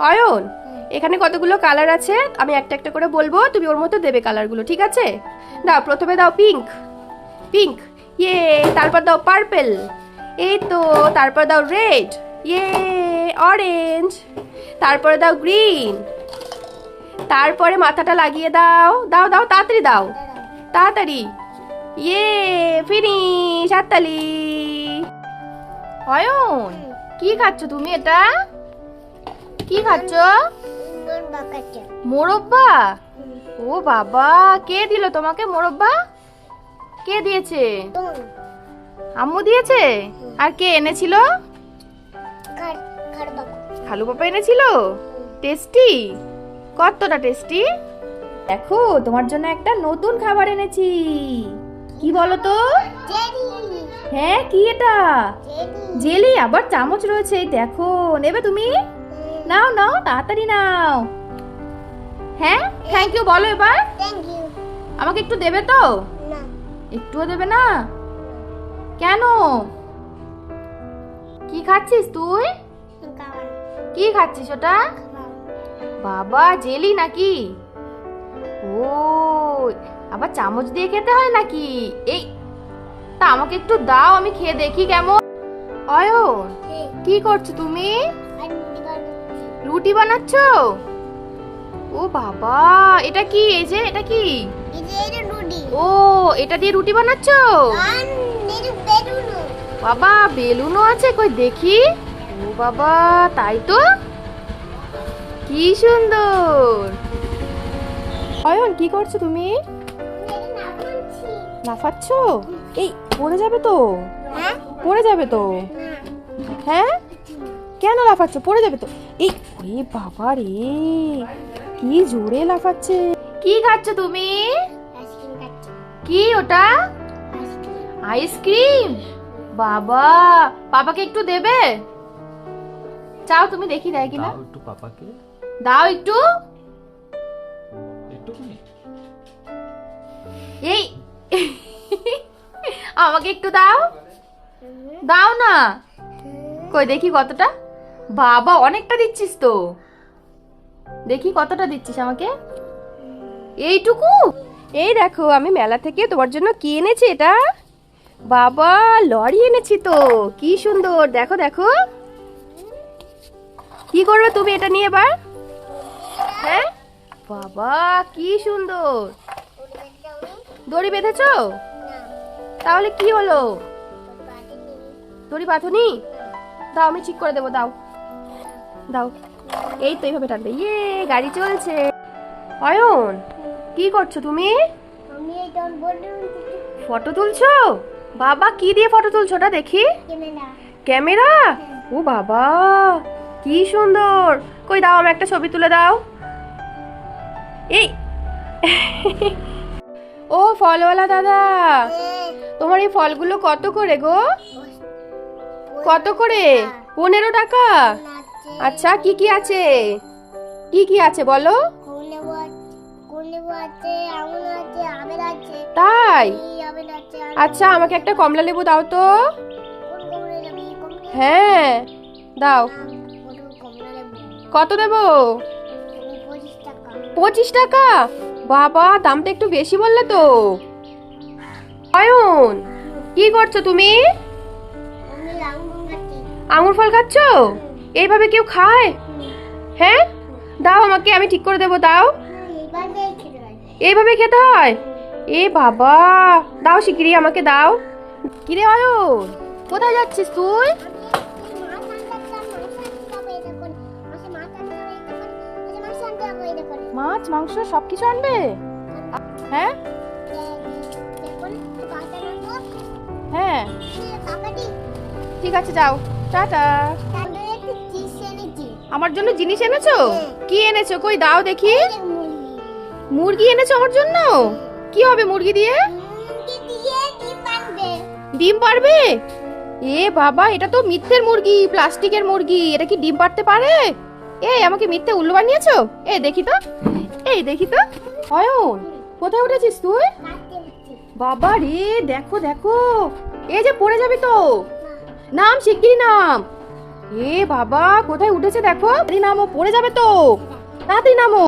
অয়ন, এখানে কতগুলো কালার আছে, আমি একটা একটা করে বলবো, তুমি ওর মধ্যে দেবে কালারগুলো, ঠিক আছে? দাও, প্রথমে দাও পিঙ্ক। পিঙ্ক, ইয়ে। তারপর দাও পার্পল, এই তো। তারপর দাও রেড, ইয়ে। অরেঞ্জ, তারপরে দাও গ্রিন। তারপরে মাথাটা লাগিয়ে দাও, দাও দাও, তাড়াতাড়ি দাও, তাড়াতাড়ি। ইয়ে, ফিনিশ, হাততালি। অয়ন, কি খাচ্ছ তুমি? এটা কি খাচ্ছ? মোরব্বা। ও বাবা, কে দিল তোমাকে মোরব্বা? কে দিয়েছে? আম্মু দিয়েছে? আর কে এনেছিল? খালু পাপা এনেছিল। টেস্টি? কতটা টেস্টি? দেখো, তোমার জন্য একটা নতুন খাবার এনেছি। কি বলো তো? হ্যাঁ, কি এটা? জেলি, আবার চামচ রয়েছে, এই দেখো। নেবে তুমি? নাও নাও, তাড়াতাড়ি নাও। হ্যাঁ, থ্যাংক ইউ বলো এবার। আমাকে একটু দেবে তো? একটুও দেবে না? কেন? কি খাচ্ছিস তুই? কি খাচ্ছিস ওটা? বাবা, জেলি নাকি? ও, আবার চামচ দিয়ে খেতে হয় নাকি? এই, তা আমাকে একটু দাও, আমি খেয়ে দেখি কেমন। অয়ন, কি করছো তুমি? রুটি বানাচ্ছো? ও বাবা, এটা কি? এই যে এটা কি? ও, এটা দিয়ে রুটি বানাচ্ছো? বাবা, বেলুনও আছে, কই দেখি। ও বাবা, তাই তো, কি সুন্দর। অয়ন, কি করছো তুমি? লাফাচ্ছো? এই, পড়ে যাবে তো, পড়ে যাবে তো। হ্যাঁ, কেন লাফাচ্ছো? পড়ে যাবে তো। এই, ওরে বাবা রে, কি জোরে লাফাচ্ছে। কি খাচ্ছ তুমি? কি ওটা? আইসক্রিম? বাবা, পাপাকে একটু দেবে? চাও তুমি, দেখি দেয় কিনা। দাও একটু পাপাকে। দাও একটু। একটুখানি। এই, আমাকে একটু দাও, দাও না। কই দেখি কতটা। বাবা, অনেকটা দিচ্ছিস তো। দেখি কতটা দিচ্ছিস আমাকে। এইটুকু? এই দেখো, আমি মেলা থেকে তোমার জন্য কি এনেছি এটা। বাবা, লরি এনেছি তো, কি সুন্দর। দেখো দেখো, কি করবে তুমি এটা নিয়ে এবার? হ্যাঁ, বাবা, কি সুন্দর। দড়ি বেঁধেছো? তাহলে কি হলো? দড়ি বাঁধনি? দাও, আমি ঠিক করে দেবো, দাও দাও। এই তো, এইভাবে টানবে। ইয়ে, গাড়ি চলছে। অয়ন, কি করছো তুমি? ফটো তুলছো? বাবা, কি দিয়ে ফটো তুলছো ওটা দেখি। ক্যামেরা? ও বাবা, কি সুন্দর। কই দাও, আমি একটা ছবি তুলে দাও। এই, ও ফলওয়ালা দাদা, তোমার এই ফলগুলো কত করে গো? কত করে? 15 টাকা? আচ্ছা, কি কি আছে? কি কি আছে বলো? তাই? আচ্ছা, আমাকে একটা কমলা লেবু দাও তো। হ্যাঁ, দাও। কত দেবো? 25 টাকা? বাবা, দামটা একটু বেশি বললে তো। অয়ন, কি করছো তুমি? আঙুর ফল খাচ্ছো? এইভাবে কেউ খায়? হ্যাঁ, দাও আমাকে, আমি ঠিক করে দেবো, দাও। এইভাবে খেতে হয়? এ বাবা, দাও শিগগিরই, আমাকে দাও। কিরে অয়ন, কোথায় যাচ্ছিস তুই? মাছ, মাংস সবকিছু আনবে? হ্যাঁ হ্যাঁ, ঠিক আছে, যাও, টাটা। আমার জন্য জিনিস এনেছো? কি এনেছো? কই দাও দেখি। মুরগি এনেছো আমার জন্য? কি হবে মুরগি দিয়ে? ডিম পারবে? এ বাবা, এটা তো মিথ্যের মুরগি, প্লাস্টিকের মুরগি, এটা কি ডিম পারতে পারে? এই, আমাকে মিথ্যে উল্লু বানিয়েছো। এই দেখি তো, এই দেখি তো। অয়ন, কোথায় উঠেছিস তুই? বাবা রে, দেখো দেখো, এই যে পড়ে যাবি তো। নাম, শিগগিরই নাম। এ বাবা, কোথায় উঠেছে দেখো। তাড়াতাড়ি নামো, পড়ে যাবে তো। তাড়াতাড়ি নামো।